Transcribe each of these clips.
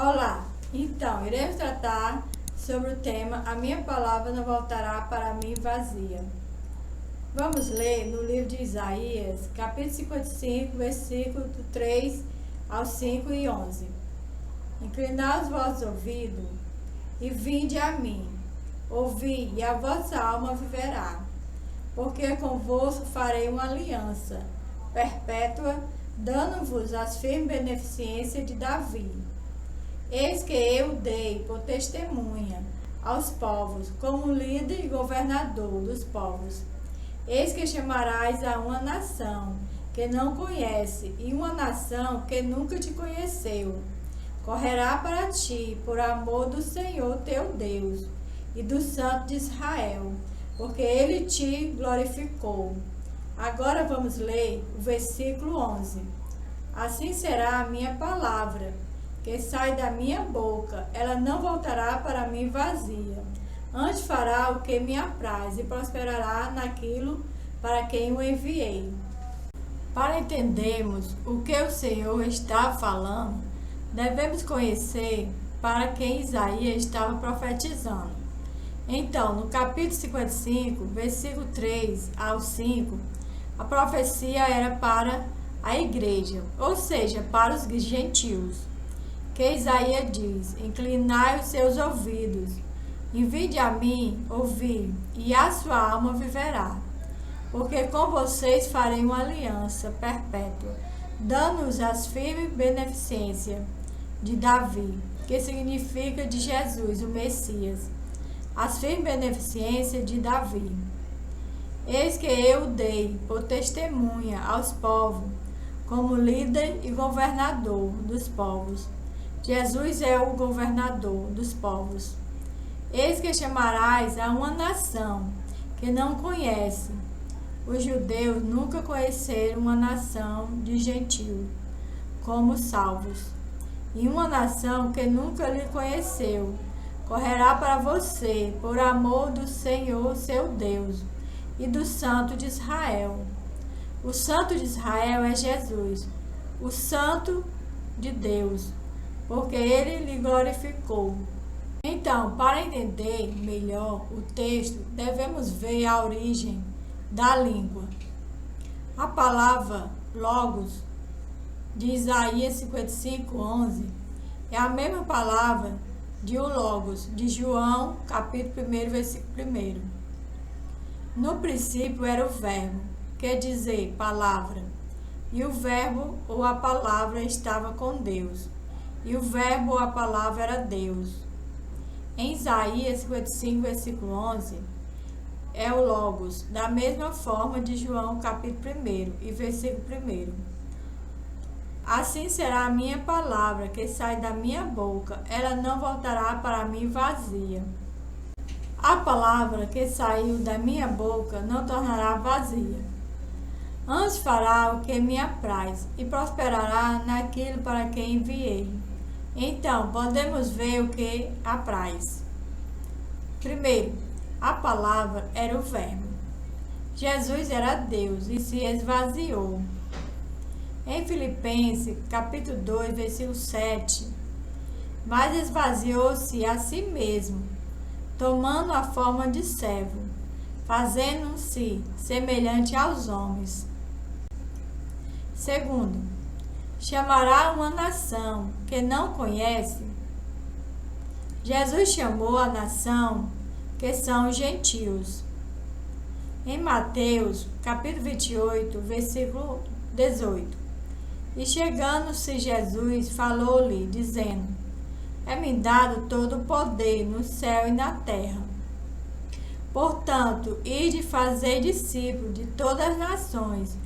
Olá, então iremos tratar sobre o tema A Minha Palavra Não Voltará para mim Vazia. Vamos ler no livro de Isaías, capítulo 55, versículo 3 ao 5 e 11. Inclinai os vossos ouvidos e vinde a mim, ouvi, e a vossa alma viverá, porque convosco farei uma aliança perpétua, dando-vos as firmes beneficências de Davi. Eis que eu dei por testemunha aos povos, como líder e governador dos povos. Eis que chamarás a uma nação que não conhece, e uma nação que nunca te conheceu. Correrá para ti, por amor do Senhor teu Deus, e do Santo de Israel, porque ele te glorificou. Agora vamos ler o versículo 11. Assim será a minha palavra que sai da minha boca, ela não voltará para mim vazia. Antes fará o que me apraz e prosperará naquilo para quem o enviei. Para entendermos o que o Senhor está falando, devemos conhecer para quem Isaías estava profetizando. Então, no capítulo 55, versículo 3 ao 5, a profecia era para a igreja, ou seja, para os gentios. Que Isaías diz: inclinai os seus ouvidos, e vinde a mim ouvir, e a sua alma viverá. Porque com vocês farei uma aliança perpétua, dando-os as firmes beneficências de Davi, que significa de Jesus, o Messias. As firmes beneficências de Davi. Eis que eu dei por testemunha aos povos, como líder e governador dos povos. Jesus é o governador dos povos. Eis que chamarás a uma nação que não conhece. Os judeus nunca conheceram uma nação de gentio como salvos. E uma nação que nunca lhe conheceu correrá para você por amor do Senhor seu Deus e do Santo de Israel. O Santo de Israel é Jesus, o Santo de Deus, porque ele lhe glorificou. Então, para entender melhor o texto, devemos ver a origem da língua. A palavra logos de Isaías 55:11 é a mesma palavra de o logos de João, capítulo 1, versículo 1. No princípio era o verbo, quer dizer, palavra, e o verbo ou a palavra estava com Deus. E o verbo ou a palavra era Deus. Em Isaías 55, versículo 11, é o logos, da mesma forma de João, capítulo 1 e versículo 1. Assim será a minha palavra que sai da minha boca, ela não voltará para mim vazia. A palavra que saiu da minha boca não tornará vazia. Antes fará o que me apraz e prosperará naquilo para quem enviei. Então, podemos ver o que apraz. Primeiro, a palavra era o verbo. Jesus era Deus e se esvaziou. Em Filipenses, capítulo 2, versículo 7, mas esvaziou-se a si mesmo, tomando a forma de servo, fazendo-se semelhante aos homens. Segundo, chamará uma nação que não conhece. Jesus chamou a nação que são os gentios. Em Mateus, capítulo 28, versículo 18. E chegando-se Jesus, falou-lhe, dizendo: é-me dado todo o poder no céu e na terra. Portanto, ide fazer discípulos de todas as nações,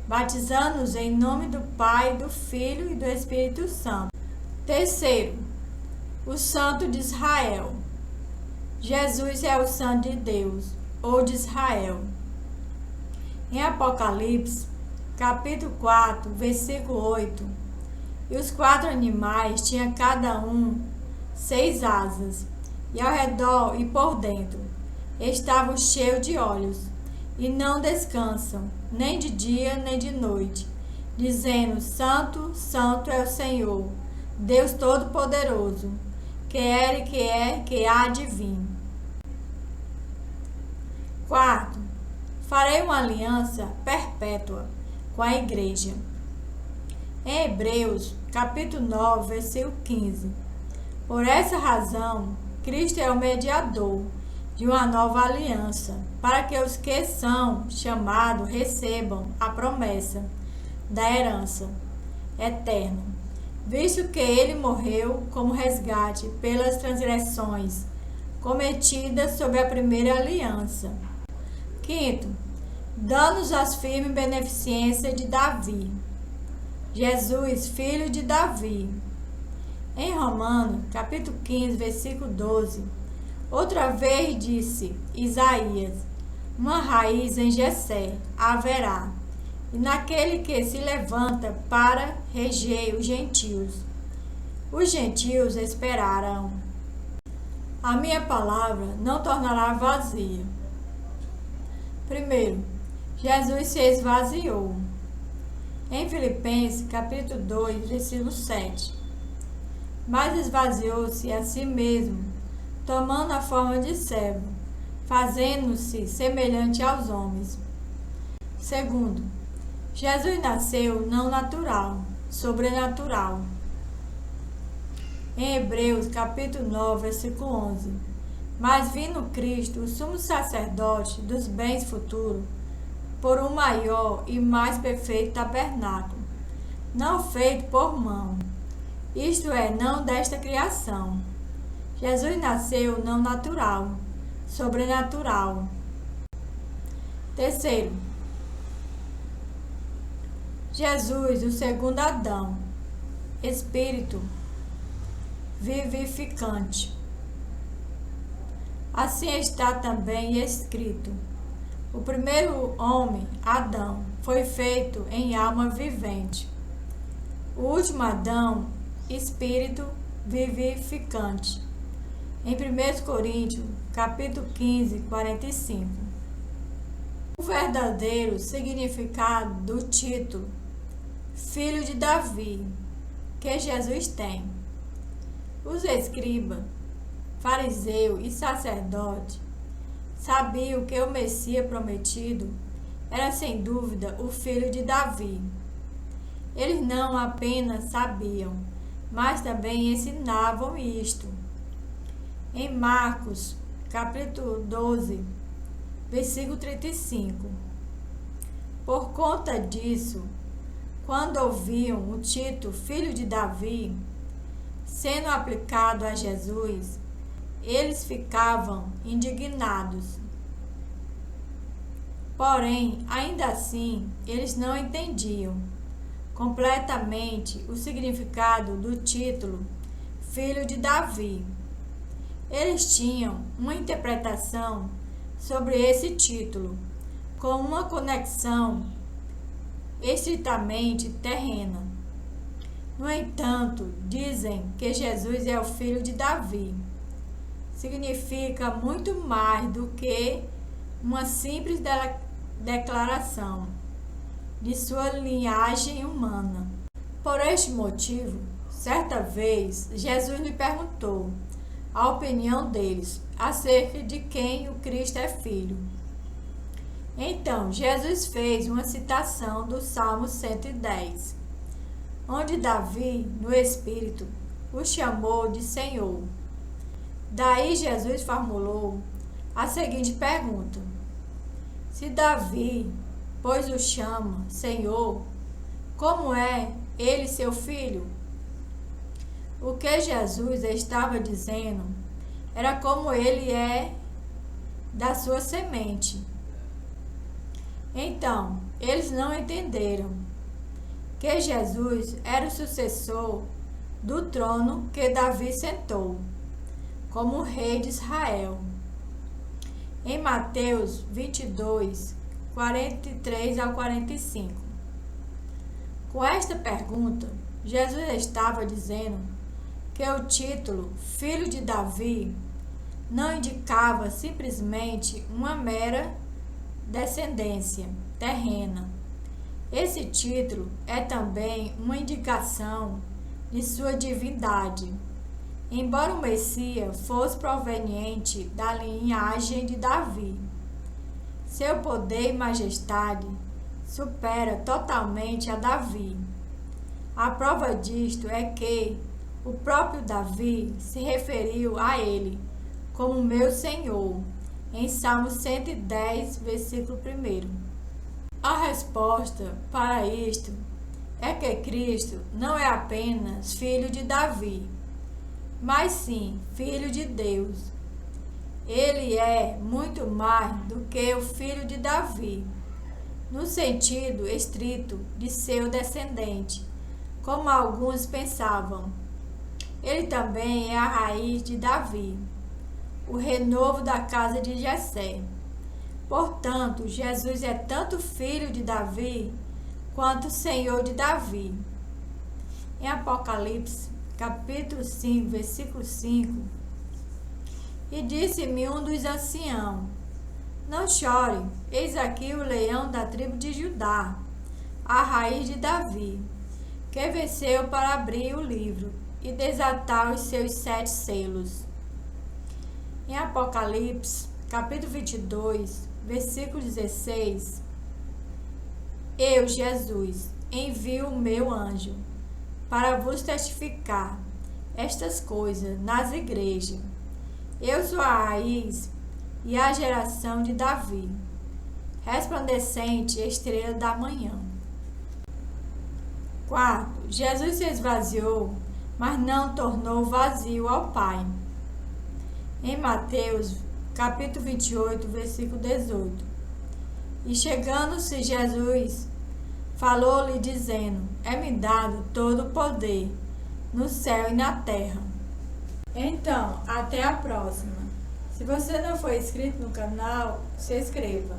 batizando-os em nome do Pai, do Filho e do Espírito Santo. Terceiro, o Santo de Israel. Jesus é o Santo de Deus, ou de Israel. Em Apocalipse, capítulo 4, versículo 8, e os 4 animais tinham cada um 6 asas, e ao redor e por dentro estavam cheios de olhos, e não descansam, nem de dia nem de noite, dizendo: Santo, Santo é o Senhor, Deus Todo-Poderoso, que era e que é, que há de vir. Quarto, farei uma aliança perpétua com a igreja. Em Hebreus, capítulo 9, versículo 15. Por essa razão, Cristo é o mediador de uma nova aliança, para que os que são chamados recebam a promessa da herança eterna, visto que ele morreu como resgate pelas transgressões cometidas sob a primeira aliança. Quinto, dando-nos as firmes beneficências de Davi. Jesus, filho de Davi. Em Romanos, capítulo 15, versículo 12, outra vez disse Isaías: uma raiz em Jessé haverá, e naquele que se levanta para reger os gentios esperarão. A minha palavra não tornará vazia. Primeiro, Jesus se esvaziou. Em Filipenses, capítulo 2, versículo 7. Mas esvaziou-se a si mesmo, tomando a forma de servo, fazendo-se semelhante aos homens. Segundo, Jesus nasceu não natural, sobrenatural. Em Hebreus, capítulo 9, versículo 11. Mas vindo Cristo, o sumo sacerdote dos bens futuros, por um maior e mais perfeito tabernáculo, não feito por mão, isto é, não desta criação. Jesus nasceu não natural, sobrenatural. Terceiro, Jesus, o segundo Adão, Espírito vivificante. Assim está também escrito: o primeiro homem, Adão, foi feito em alma vivente. O último Adão, Espírito vivificante. Em 1 Coríntios, capítulo 15, 45. O verdadeiro significado do título Filho de Davi, que Jesus tem. Os escribas, fariseu e sacerdote sabiam que o Messias prometido era sem dúvida o filho de Davi. Eles não apenas sabiam, mas também ensinavam isto. Em Marcos, capítulo 12, versículo 35. Por conta disso, quando ouviam o título Filho de Davi sendo aplicado a Jesus, eles ficavam indignados. Porém, ainda assim, eles não entendiam completamente o significado do título Filho de Davi. Eles tinham uma interpretação sobre esse título com uma conexão estritamente terrena. No entanto, dizem que Jesus é o filho de Davi. Significa muito mais do que uma simples declaração de sua linhagem humana. Por este motivo, certa vez, Jesus lhe perguntou a opinião deles acerca de quem o Cristo é filho. Então, Jesus fez uma citação do Salmo 110, onde Davi, no Espírito, o chamou de Senhor. Daí Jesus formulou a seguinte pergunta: se Davi, pois o chama Senhor, como é ele seu filho? O que Jesus estava dizendo era como ele é da sua semente. Então, eles não entenderam que Jesus era o sucessor do trono que Davi sentou como rei de Israel. Em Mateus 22, 43 ao 45. Com esta pergunta, Jesus estava dizendo que o título Filho de Davi não indicava simplesmente uma mera descendência terrena. Esse título é também uma indicação de sua divindade. Embora o Messias fosse proveniente da linhagem de Davi, seu poder e majestade supera totalmente a Davi. A prova disto é que o próprio Davi se referiu a ele como meu Senhor, em Salmo 110, versículo 1. A resposta para isto é que Cristo não é apenas filho de Davi, mas sim filho de Deus. Ele é muito mais do que o filho de Davi, no sentido estrito de seu descendente, como alguns pensavam. Ele também é a raiz de Davi, o renovo da casa de Jessé. Portanto, Jesus é tanto filho de Davi quanto Senhor de Davi. Em Apocalipse, capítulo 5, versículo 5, e disse-me um dos anciãos: não chore, eis aqui o leão da tribo de Judá, a raiz de Davi, que venceu para abrir o livro e desatar os seus 7 selos. Em Apocalipse, capítulo 22, versículo 16, eu, Jesus, envio o meu anjo para vos testificar estas coisas nas igrejas. Eu sou a raiz e a geração de Davi, resplandecente estrela da manhã. 4. Jesus se esvaziou, mas não tornou vazio ao Pai. Em Mateus, capítulo 28, versículo 18. E chegando-se Jesus, falou-lhe dizendo: é-me dado todo o poder, no céu e na terra. Então, até a próxima. Se você não for inscrito no canal, se inscreva.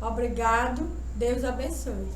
Obrigado, Deus abençoe.